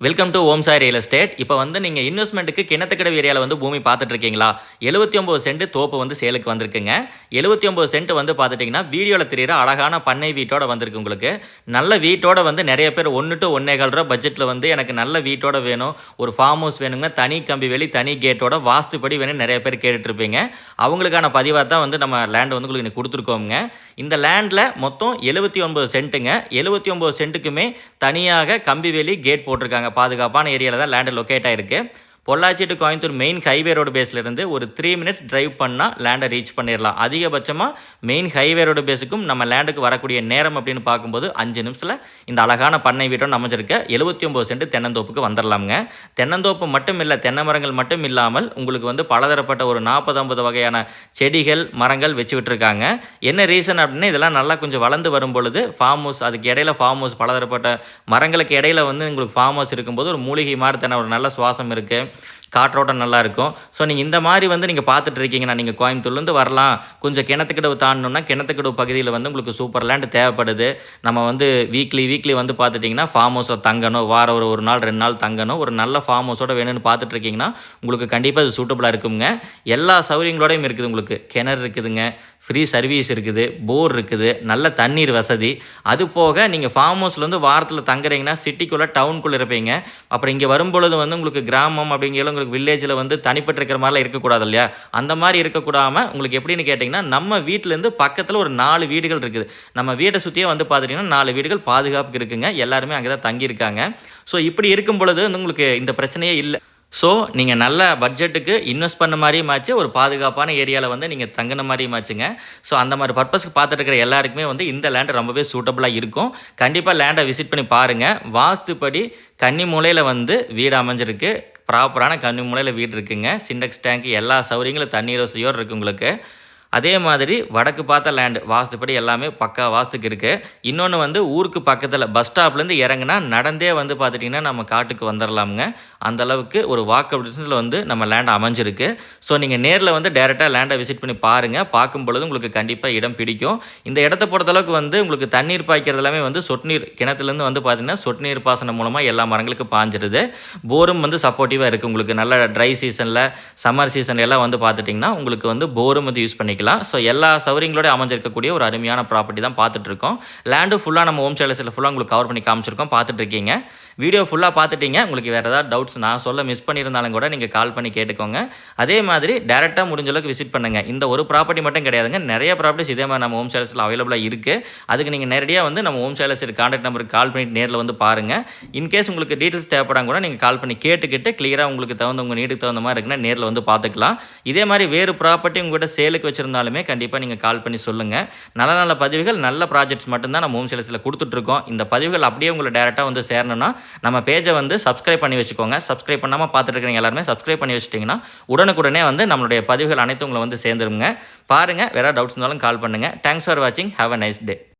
Welcome to Om Sai real estate. இப்போ வந்து நீங்கள் இன்வெஸ்ட்மெண்ட்டுக்கு கிணத்துக்கடவு ஏரியாவில் வந்து பூமி பார்த்துட்டு இருக்கீங்களா? 79 சென்ட் தோப்பு வந்து சேலுக்கு வந்திருக்குங்க. 79 சென்ட் வந்து பார்த்துட்டிங்கன்னா வீடியோவில் தெரியிற அழகான பண்ணை வீட்டோட வந்திருக்கு உங்களுக்கு. நல்ல வீட்டோட வந்து நிறைய பேர் 1 to 1.25 ரூபா பட்ஜெட்டில் வந்து எனக்கு நல்ல வீட்டோட வேணும், ஒரு ஃபார்ம் ஹவுஸ் வேணுங்க, தனி கம்பி வேலி தனி கேட்டோட வாஸ்துப்படி வேணும் நிறைய பேர் கேட்டுட்ருப்பீங்க. அவங்களுக்கான பதிவாக தான் வந்து நம்ம லேண்ட் வந்து உங்களுக்கு கொடுத்துருக்கோங்க. இந்த லேண்டில் மொத்தம் 79 சென்ட்டுங்க. 79 சென்ட்டுக்குமே தனியாக கம்பி வேலி கேட் போட்டிருக்காங்க. பாதுகாப்பான ஏரியாவில் தான் லேண்டு லொக்கேட் ஆகிருக்கு. Pollachi to Coimbatore main highway road பேஸ்லேருந்து ஒரு 3 மினிட்ஸ் டிரைவ் பண்ணால் லேண்டை ரீச் பண்ணிடலாம். அதிகபட்சமாக மெயின் ஹைவே ரோடு பேஸுக்கும் நம்ம லேண்டுக்கு வரக்கூடிய நேரம் அப்படின்னு பார்க்கும்போது 5 நிமிஷத்தில் இந்த அழகான பண்ணை வீட்டோடு அமைஞ்சிருக்க 79 சென்ட் தென்னந்தோப்புக்கு வந்துடலாமுங்க. தென்னந்தோப்பு மட்டும் இல்லை, தென்னை மரங்கள் மட்டும் இல்லாமல் உங்களுக்கு வந்து பலதரப்பட்ட ஒரு 40-50 வகையான செடிகள் மரங்கள் வச்சு விட்டுருக்காங்க. என்ன ரீசன் அப்படின்னா இதெல்லாம் நல்லா கொஞ்சம் வளர்ந்து வரும் பொழுது ஃபார்ம் ஹவுஸ், அதுக்கு இடையில ஃபார்ம் ஹவுஸ், பலதரப்பட்ட மரங்களுக்கு இடையில வந்து உங்களுக்கு ஃபார்ம் ஹவுஸ் இருக்கும்போது ஒரு மூலிகை மாதிரி தானே ஒரு நல்ல சுவாசம் இருக்குது, காற்றோட்டம் நல்லாயிருக்கும். ஸோ நீங்கள் இந்த மாதிரி வந்து நீங்கள் பார்த்துட்டு இருக்கீங்கன்னா நீங்கள் கோயம்புத்தூர்லேருந்து வரலாம். கொஞ்சம் கிணத்துக்கடவு தாண்டணுன்னா கிணத்துக்கடவு பகுதியில் வந்து உங்களுக்கு சூப்பர் லேண்ட் தேவைப்படுது. நம்ம வந்து வீக்லி வந்து பார்த்துட்டிங்கன்னா ஃபார்ம் ஹவுஸில் தங்கணும், வாரம் ஒரு நாள் 2 நாள் தங்கணும், ஒரு நல்ல ஃபார்ம் ஹவுஸோட வேணும்னு பார்த்துட்டு இருக்கீங்கன்னா உங்களுக்கு கண்டிப்பாக இது சூட்டபுளாக இருக்குங்க. எல்லா சௌகரியங்களோடையும் இருக்குது. உங்களுக்கு கிணறு இருக்குதுங்க, ஃப்ரீ சர்வீஸ் இருக்குது, போர் இருக்குது, நல்ல தண்ணீர் வசதி. அது போக நீங்கள் ஃபார்ம் ஹவுஸில் வந்து வாரத்தில் தங்குறீங்கன்னா சிட்டிக்குள்ளே டவுனுக்குள்ளே இருப்பீங்க. அப்புறம் இங்கே வரும்பொழுது வந்து உங்களுக்கு கிராமம் அப்படிங்கிற உங்களுக்கு வில்லேஜில் வந்து தனிப்பட்டு இருக்கிற மாதிரிலாம் இருக்கக்கூடாது இல்லையா? அந்த மாதிரி இருக்கக்கூடாமல் உங்களுக்கு எப்படின்னு கேட்டிங்கன்னா நம்ம வீட்டிலேருந்து பக்கத்தில் ஒரு 4 வீடுகள் இருக்குது. நம்ம வீட்டை சுற்றியே வந்து பார்த்துட்டிங்கன்னா 4 வீடுகள் பாதுகாப்புக்கு இருக்குங்க. எல்லாருமே அங்கே தான் தங்கியிருக்காங்க. ஸோ இப்படி இருக்கும் பொழுது வந்து உங்களுக்கு இந்த பிரச்சனையே இல்லை. ஸோ நீங்கள் நல்ல பட்ஜெட்டுக்கு இன்வெஸ்ட் பண்ண மாதிரியும் ஆச்சு, ஒரு பாதுகாப்பான ஏரியாவில் வந்து நீங்கள் தங்கின மாதிரியும் ஆச்சுங்க. ஸோ அந்த மாதிரி பர்பஸ்க்கு பார்த்துட்டு இருக்கிற எல்லாருக்குமே வந்து இந்த லேண்டு ரொம்பவே சூட்டபுளாக இருக்கும். கண்டிப்பாக லேண்டை விசிட் பண்ணி பாருங்கள். வாஸ்துப்படி கன்னி மூலையில் வந்து வீடு அமைஞ்சிருக்கு. ப்ராப்பரான கன்னி மூலையில் வீடு இருக்குங்க. சிண்டெக்ஸ் டேங்க் எல்லா சௌகரியங்களும் தண்ணீர் வசதியோடு இருக்குது உங்களுக்கு. அதே மாதிரி வடக்கு பார்த்த லேண்டு வாஸ்துப்படி எல்லாமே பக்கா வாஸ்துக்கு இருக்குது. இன்னொன்று வந்து ஊருக்கு பக்கத்தில் பஸ் ஸ்டாப்லேருந்து இறங்குனா நடந்தே வந்து பார்த்துட்டிங்கன்னா நம்ம காட்டுக்கு வந்துடலாமுங்க. அந்தளவுக்கு ஒரு வாக்கபிள் டிஸ்டன்ஸில் வந்து நம்ம லேண்ட் அமைஞ்சிருக்கு. ஸோ நீங்கள் நேரில் வந்து டேரெக்டாக லேண்டை விசிட் பண்ணி பாருங்கள். பார்க்கும் பொழுது உங்களுக்கு கண்டிப்பாக இடம் பிடிக்கும். இந்த இடத்த பொறுத்தளவுக்கு வந்து உங்களுக்கு தண்ணீர் பாய்க்கிறது எல்லாமே வந்து சொட்டு நீர் கிணத்துலேருந்து வந்து பார்த்திங்கன்னா சொட்டு நீர் பாசனம் மூலமாக எல்லா மரங்களுக்கும் பாஞ்சிருது. போரும் வந்து சப்போர்ட்டிவாக இருக்குது. உங்களுக்கு நல்ல ட்ரை சீசனில் சம்மர் சீசன் எல்லாம் வந்து பார்த்துட்டிங்கன்னா உங்களுக்கு வந்து போரும் வந்து யூஸ் பண்ணிக்கலாம். ஸோ எல்லா சௌகரியங்களோட அமைஞ்சிருக்கக்கூடிய ஒரு அருமையான ப்ராப்பர்ட்டி தான் பார்த்துட்டு இருக்கோம். லேண்டு ஃபுல்லாக நம்ம ஹோம் சேலஸில் ஃபுல்லாக உங்களுக்கு கவர் பண்ணி காமிச்சிருக்கோம், பார்த்துட்டு இருக்கீங்க. வீடியோ ஃபுல்லாக பார்த்துட்டீங்க. உங்களுக்கு வேறு ஏதாவது டவுட்ஸ் நான் சொல்ல மிஸ் பண்ணியிருந்தாலும் கூட நீங்கள் கால் பண்ணி கேட்டுக்கோங்க. அதே மாதிரி டேரெக்டாக முடிஞ்ச அளவுக்கு விசிட் பண்ணுங்கள். இந்த ஒரு ப்ராப்பர்ட்டி மட்டும் கிடையாதுங்க, நிறைய ப்ராப்பர்ட்டிஸ் இதே மாதிரி நம்ம ஹோம் சேலஸில் அவைலபிளாக இருக்குது. அதுக்கு நீங்கள் நேரடியாக வந்து நம்ம ஹோம் சேலஸ் கான்டாக்ட் நம்பருக்கு கால் பண்ணிட்டு நேரில் வந்து பாருங்கள். இன்கேஸ் உங்களுக்கு டீட்டெயில்ஸ் தேவைப்படாங்க கூட நீங்கள் கால் பண்ணி கேட்டுக்கிட்டு கிளியராக உங்களுக்கு தகுந்த உங்கள் நீடுக்கு தகுந்த மாதிரி இருக்குன்னா நேரில் வந்து பார்த்துக்கலாம். இதே மாதிரி வேறு ப்ராப்பர்ட்டி உங்கள்கிட்ட சேலுக்கு வச்சுருந்தாலுமே கண்டிப்பாக நீங்கள் கால் பண்ணி சொல்லுங்கள். நல்ல நல்ல பதிவுகள், நல்ல ப்ராஜெக்ட்ஸ் மட்டும்தான் நம்ம ஹோம் சேலஸில் கொடுத்துட்ருக்கோம். இந்த பதிவுகள் அப்படியே உங்களை டேரெக்டாக வந்து சேரணும்னா நம்ம பேஜை வந்து சப்ஸ்கிரைப் பண்ணி வச்சுக்கோங்க. சப்ஸ்கிரைப் பண்ணாமல் பார்த்துட்டு இருக்கிறவங்க எல்லாருமே சப்ஸ்கிரைப் பண்ணி வச்சுட்டிங்கன்னா உடனுக்குடனே வந்து நம்மளுடைய பதிவுகள் அனைத்தும் உங்களை வந்து சேர்ந்துருங்க. பாருங்கள், வேறு டவுட்ஸ் இருந்தாலும் கால் பண்ணுங்கள். தேங்க்ஸ் ஃபார் வாட்சிங். Have a nice day.